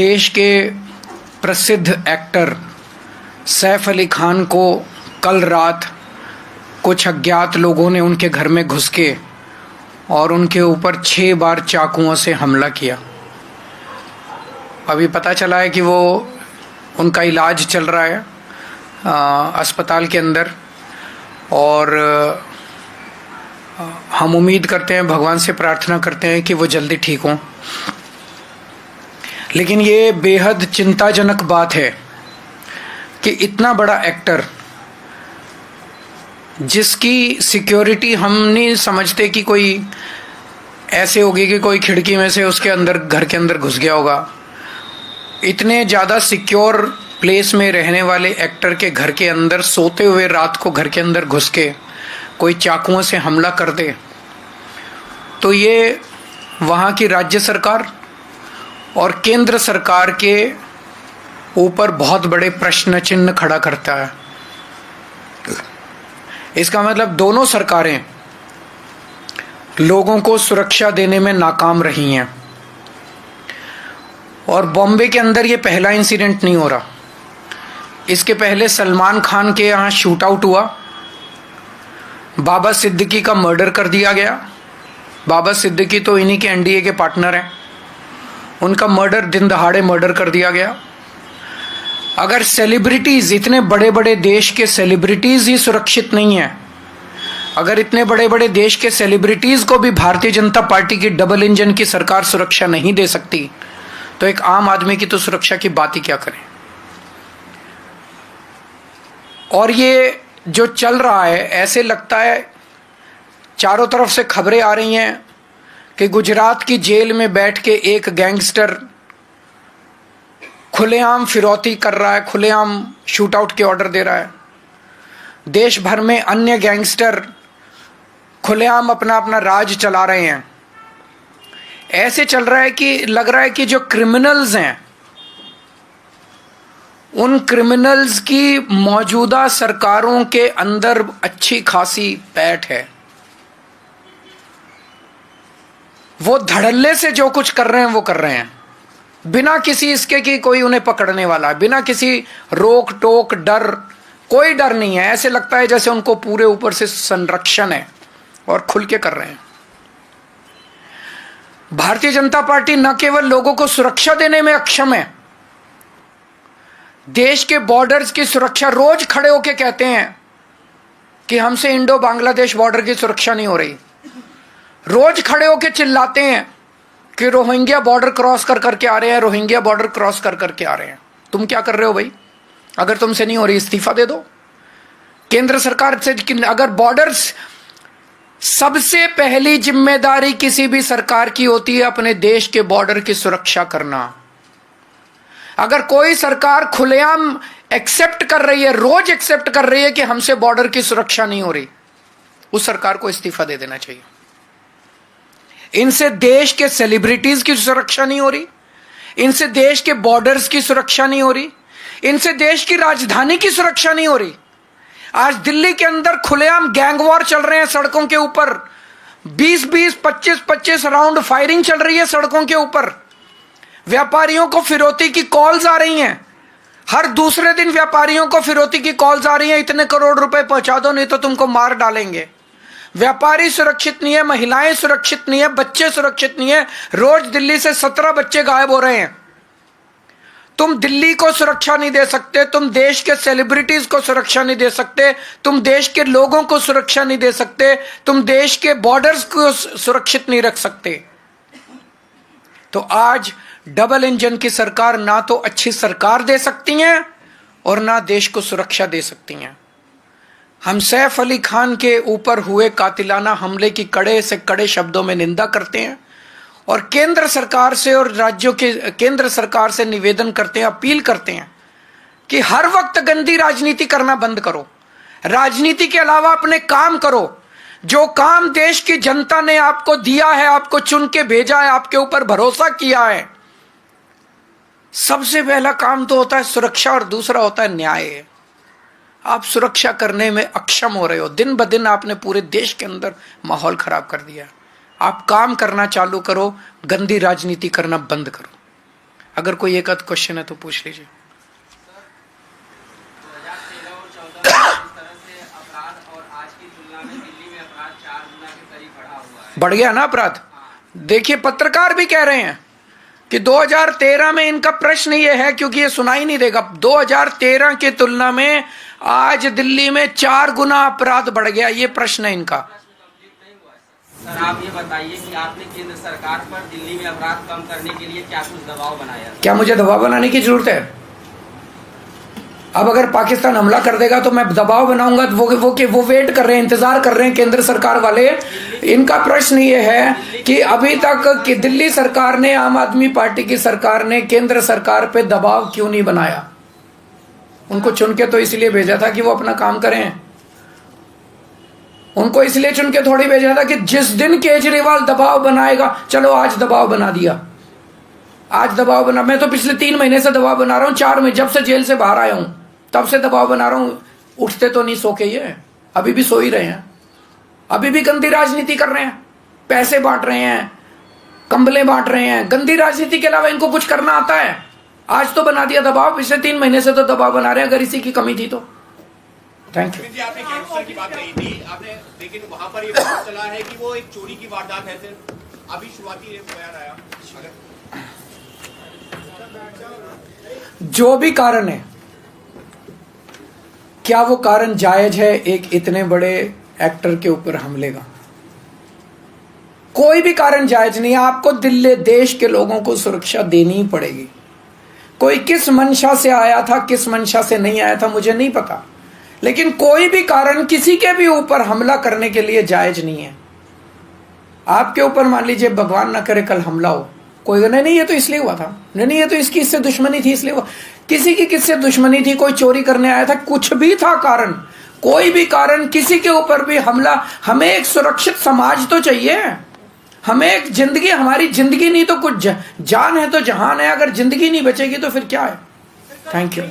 देश के प्रसिद्ध एक्टर सैफ अली खान को कल रात कुछ अज्ञात लोगों ने उनके घर में घुस के और उनके ऊपर 6 बार चाकुओं से हमला किया। अभी पता चला है कि वो उनका इलाज चल रहा है अस्पताल के अंदर, और हम उम्मीद करते हैं, भगवान से प्रार्थना करते हैं कि वो जल्दी ठीक हों। लेकिन ये बेहद चिंताजनक बात है कि इतना बड़ा एक्टर जिसकी सिक्योरिटी हम नहीं समझते कि कोई ऐसे होगी कि कोई खिड़की में से उसके अंदर घर के अंदर घुस गया होगा, इतने ज़्यादा सिक्योर प्लेस में रहने वाले एक्टर के घर के अंदर सोते हुए रात को घर के अंदर घुस के कोई चाकुओं से हमला कर दे, तो ये वहाँ की राज्य सरकार और केंद्र सरकार के ऊपर बहुत बड़े प्रश्न चिन्ह खड़ा करता है। इसका मतलब दोनों सरकारें लोगों को सुरक्षा देने में नाकाम रही हैं। और बॉम्बे के अंदर ये पहला इंसिडेंट नहीं हो रहा। इसके पहले सलमान खान के यहाँ शूट आउट हुआ, बाबा सिद्दीकी का मर्डर कर दिया गया। बाबा सिद्दीकी तो इन्हीं के एनडीए के पार्टनर हैं, उनका मर्डर दिन दहाड़े मर्डर कर दिया गया। अगर सेलिब्रिटीज़, इतने बड़े बड़े देश के सेलिब्रिटीज़ ही सुरक्षित नहीं हैं, अगर इतने बड़े बड़े देश के सेलिब्रिटीज़ को भी भारतीय जनता पार्टी की डबल इंजन की सरकार सुरक्षा नहीं दे सकती, तो एक आम आदमी की तो सुरक्षा की बात ही क्या करें। और ये जो चल रहा है, ऐसे लगता है चारों तरफ से खबरें आ रही हैं कि गुजरात की जेल में बैठ के एक गैंगस्टर खुलेआम फिरौती कर रहा है, खुलेआम शूट आउट के ऑर्डर दे रहा है। देश भर में अन्य गैंगस्टर खुलेआम अपना अपना राज चला रहे हैं। ऐसे चल रहा है कि लग रहा है कि जो क्रिमिनल्स हैं, उन क्रिमिनल्स की मौजूदा सरकारों के अंदर अच्छी खासी पैठ है। वो धड़ल्ले से जो कुछ कर रहे हैं वो कर रहे हैं, बिना किसी इसके कि कोई उन्हें पकड़ने वाला, बिना किसी रोक टोक डर, कोई डर नहीं है। ऐसे लगता है जैसे उनको पूरे ऊपर से संरक्षण है और खुल के कर रहे हैं। भारतीय जनता पार्टी न केवल लोगों को सुरक्षा देने में अक्षम है, देश के बॉर्डर्स की सुरक्षा, रोज खड़े होके कहते हैं कि हमसे इंडो बांग्लादेश बॉर्डर की सुरक्षा नहीं हो रही। रोज खड़े होके चिल्लाते हैं कि रोहिंग्या बॉर्डर क्रॉस कर करके आ रहे हैं, रोहिंग्या बॉर्डर क्रॉस कर करके आ रहे हैं। तुम क्या कर रहे हो भाई? अगर तुमसे नहीं हो रही, इस्तीफा दे दो केंद्र सरकार से। अगर बॉर्डर्स, सबसे पहली जिम्मेदारी किसी भी सरकार की होती है अपने देश के बॉर्डर की सुरक्षा करना। अगर कोई सरकार खुलेआम एक्सेप्ट कर रही है, रोज एक्सेप्ट कर रही है कि हमसे बॉर्डर की सुरक्षा नहीं हो रही, उस सरकार को इस्तीफा दे देना चाहिए। इनसे देश के सेलिब्रिटीज की सुरक्षा नहीं हो रही, इनसे देश के बॉर्डर्स की सुरक्षा नहीं हो रही, इनसे देश की राजधानी की सुरक्षा नहीं हो रही। आज दिल्ली के अंदर खुलेआम गैंग वॉर चल रहे हैं सड़कों के ऊपर, 20-20, 25-25 राउंड फायरिंग चल रही है सड़कों के ऊपर। व्यापारियों को फिरौती की कॉल्स आ रही हैं, हर दूसरे दिन व्यापारियों को फिरौती की कॉल्स आ रही हैं, इतने करोड़ रुपए पहुंचा दो नहीं तो तुमको मार डालेंगे। व्यापारी सुरक्षित नहीं है, महिलाएं सुरक्षित नहीं है, बच्चे सुरक्षित नहीं है। रोज दिल्ली से 17 बच्चे गायब हो रहे हैं। तुम दिल्ली को सुरक्षा नहीं दे सकते, तुम देश के सेलिब्रिटीज को सुरक्षा नहीं दे सकते, तुम देश के लोगों को सुरक्षा नहीं दे सकते, तुम देश के बॉर्डर्स को सुरक्षित नहीं रख सकते। तो आज डबल इंजन की सरकार ना तो अच्छी सरकार दे सकती हैं और ना देश को सुरक्षा दे सकती हैं। हम सैफ अली खान के ऊपर हुए कातिलाना हमले की कड़े से कड़े शब्दों में निंदा करते हैं और केंद्र सरकार से और राज्यों के केंद्र सरकार से निवेदन करते हैं, अपील करते हैं कि हर वक्त गंदी राजनीति करना बंद करो, राजनीति के अलावा अपने काम करो। जो काम देश की जनता ने आपको दिया है, आपको चुन के भेजा है, आपके ऊपर भरोसा किया है, सबसे पहला काम तो होता है सुरक्षा और दूसरा होता है न्याय। आप सुरक्षा करने में अक्षम हो रहे हो, दिन ब दिन आपने पूरे देश के अंदर माहौल खराब कर दिया। आप काम करना चालू करो, गंदी राजनीति करना बंद करो। अगर कोई एक आध क्वेश्चन है तो पूछ लीजिए। 2013 और 14 में जिस तरह से अपराध और आज की तुलना में दिल्ली में अपराध 4 गुना के करीब बढ़ा हुआ है। बढ़ गया ना अपराध। देखिए पत्रकार भी कह रहे हैं कि 2013 में इनका प्रश्न ये है, क्योंकि ये सुनाई नहीं देगा, 2013 की तुलना में आज दिल्ली में 4 गुना अपराध बढ़ गया, ये प्रश्न है इनका। सर आप ये बताइए कि आपने केंद्र सरकार पर दिल्ली में अपराध कम करने के लिए क्या कुछ दबाव बनाया? क्या मुझे दबाव बनाने की जरूरत है? अब अगर पाकिस्तान हमला कर देगा तो मैं दबाव बनाऊंगा, तो वो वेट कर रहे हैं, इंतजार कर रहे हैं केंद्र सरकार वाले। इनका प्रश्न ये है कि अभी तक कि दिल्ली सरकार ने, आम आदमी पार्टी की सरकार ने केंद्र सरकार पे दबाव क्यों नहीं बनाया? उनको चुन के तो इसलिए भेजा था कि वो अपना काम करें। उनको इसलिए चुन के थोड़ी भेजा था कि जिस दिन केजरीवाल दबाव बनाएगा, चलो आज दबाव बना दिया, आज दबाव बना। मैं तो पिछले 3 महीने से दबाव बना रहा हूं, 4 महीने जब से जेल से बाहर आया हूं तब से दबाव बना रहा हूं। उठते तो नहीं सो के, ये अभी भी सो ही रहे हैं, अभी भी गंदी राजनीति कर रहे हैं, पैसे बांट रहे हैं, कंबलें बांट रहे हैं। गंदी राजनीति के अलावा इनको कुछ करना आता है? आज तो बना दिया दबाव, पिछले 3 महीने से तो दबाव बना रहे हैं, अगर इसी की कमी थी तो। Thank you. आपने गैंगस्टर की बात कही थी आपने, लेकिन वहां पर ये पता चला है कि वो एक चोरी की वारदात है, सिर्फ अभी शुरुआती बयान आया। जो भी कारण है, क्या वो कारण जायज है एक इतने बड़े एक्टर के ऊपर हमले का? कोई भी कारण जायज नहीं है। आपको दिल्ली देश के लोगों को सुरक्षा देनी ही पड़ेगी। कोई किस मंशा से आया था, किस मंशा से नहीं आया था, मुझे नहीं पता, लेकिन कोई भी कारण किसी के भी ऊपर हमला करने के लिए जायज नहीं है। आपके ऊपर मान लीजिए भगवान ना करे कल हमला हो, कोई नहीं ये तो इसलिए हुआ था, नहीं ये तो इसकी इससे दुश्मनी थी इसलिए हुआ। किसी की किससे दुश्मनी थी, कोई चोरी करने आया था, कुछ भी था कारण, कोई भी कारण, किसी के ऊपर भी हमला। हमें एक सुरक्षित समाज तो चाहिए, हमें एक जिंदगी, हमारी जिंदगी नहीं तो कुछ जान है तो जहान है, अगर जिंदगी नहीं बचेगी तो फिर क्या है? Thank you.